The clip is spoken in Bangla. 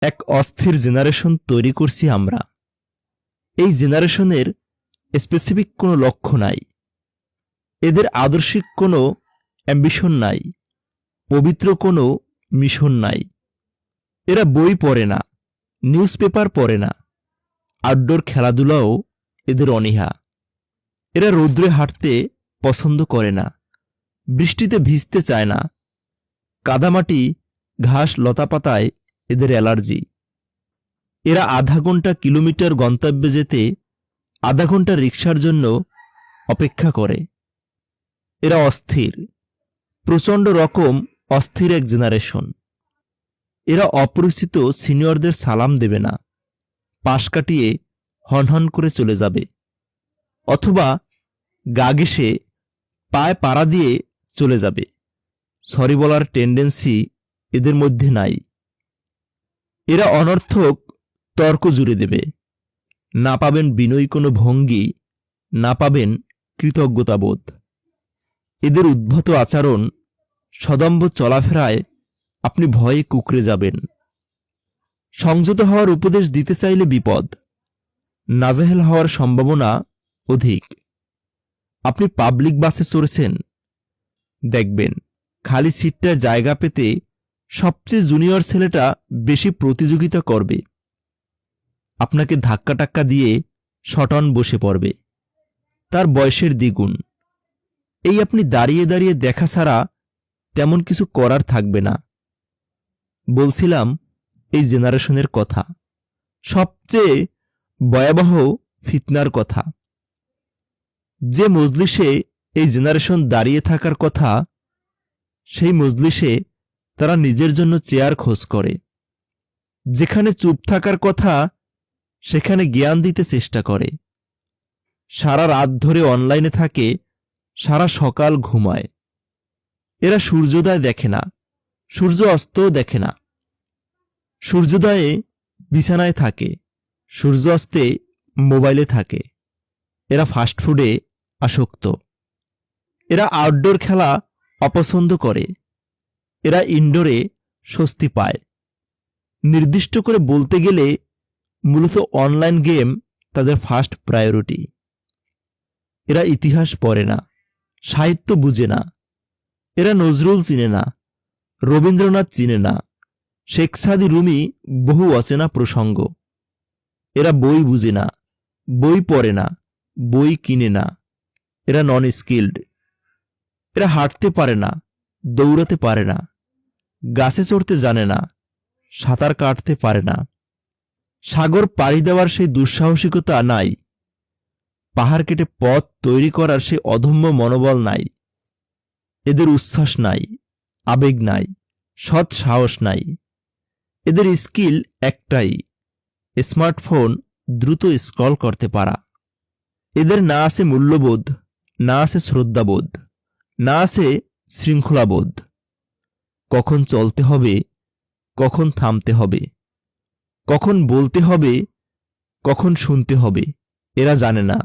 এক অস্থির জেনারেশন তৈরি করছি আমরা। এই জেনারেশনের স্পেসিফিক কোনো লক্ষ্য নাই, এদের আদর্শিক কোনো অ্যাম্বিশন নাই, পবিত্র কোনো মিশন নাই। এরা বই পড়ে না, নিউজ পেপার পড়ে না, আউটডোর খেলাধুলাও এদের অনীহা। এরা রৌদ্রে হাঁটতে পছন্দ করে না, বৃষ্টিতে ভিজতে চায় না, কাদামাটি ঘাস লতাপাতায় এদের অ্যালার্জি। এরা আধা ঘন্টা কিলোমিটার গন্তব্যে যেতে আধা ঘন্টা রিকশার জন্য অপেক্ষা করে। এরা অস্থির, প্রচণ্ড রকম অস্থির এক জেনারেশন। এরা অপরিচিত সিনিয়রদের সালাম দেবে না, পাশ কাটিয়ে হনহন করে চলে যাবে, অথবা গা ঘেঁষে পায়ে পাড়া দিয়ে চলে যাবে। সরি বলার টেন্ডেন্সি এদের মধ্যে নাই। এরা অনর্থক তর্ক জুড়ে দেবে, না পাবেন বিনয়ী কোনো ভঙ্গি, না পাবেন কৃতজ্ঞতাবোধ। এদের উদ্ভট আচরণ, সদম্ভ চলাফেরায় আপনি ভয়ে কুঁকড়ে যাবেন। সংযত হওয়ার উপদেশ দিতে চাইলে বিপদ, নাজেহাল হওয়ার সম্ভাবনা অধিক। আপনি পাবলিক বাসে চড়েছেন, দেখবেন খালি সিটটায় জায়গা পেতে সবচেয়ে জুনিয়র ছেলেটা বেশি প্রতিযোগিতা করবে, আপনাকে ধাক্কা টাক্কা দিয়ে শটন বসে পড়বে, তার বয়সের দ্বিগুণ। এই আপনি দাঁড়িয়ে দাঁড়িয়ে দেখা ছাড়া তেমন কিছু করার থাকবে না। বলছিলাম এই জেনারেশনের কথা, সবচেয়ে ভয়াবহ ফিতনার কথা। যে মজলিসে এই জেনারেশন দাঁড়িয়ে থাকার কথা, সেই মজলিসে তারা নিজের জন্য চেয়ার খোঁজ করে। যেখানে চুপ থাকার কথা, সেখানে জ্ঞান দিতে চেষ্টা করে। সারা রাত ধরে অনলাইনে থাকে, সারা সকাল ঘুমায়। এরা সূর্যোদয় দেখে না, সূর্য অস্তও দেখে না। সূর্যোদয়ে বিছানায় থাকে, সূর্য অস্তে মোবাইলে থাকে। এরা ফাস্টফুডে আসক্ত। এরা আউটডোর খেলা অপছন্দ করে, এরা ইনডোরে স্বস্তি পায়। নির্দিষ্ট করে বলতে গেলে মূলত অনলাইন গেম তাদের ফার্স্ট প্রায়োরিটি। এরা ইতিহাস পড়ে না, সাহিত্য বুঝে না। এরা নজরুল চিনে না, রবীন্দ্রনাথ চিনে না, শেখ সাদি, রুমি বহু অচেনা প্রসঙ্গ। এরা বই বুঝে না, বই পড়ে না, বই কিনে না। এরা নন স্কিল্ড। এরা হাঁটতে পারে না, দৌড়াতে পারে না, গাছে চড়তে জানে না, সাঁতার কাটতে পারে না। সাগর পাড়ি দেওয়ার সেই দুঃসাহসিকতা নাই, পাহাড় কেটে পথ তৈরি করার সেই অদম্য মনোবল নাই। এদের উচ্ছ্বাস নাই, আবেগ নাই, সৎ সাহস নাই। এদের স্কিল একটাই, স্মার্টফোন দ্রুত স্ক্রল করতে পারা। এদের না আছে মূল্যবোধ, না আছে শ্রদ্ধাবোধ, না আছে শৃঙ্খলাবোধ। কখন চলতে হবে, কখন থামতে হবে, কখন বলতে হবে, কখন শুনতে হবে, এরা জানে না।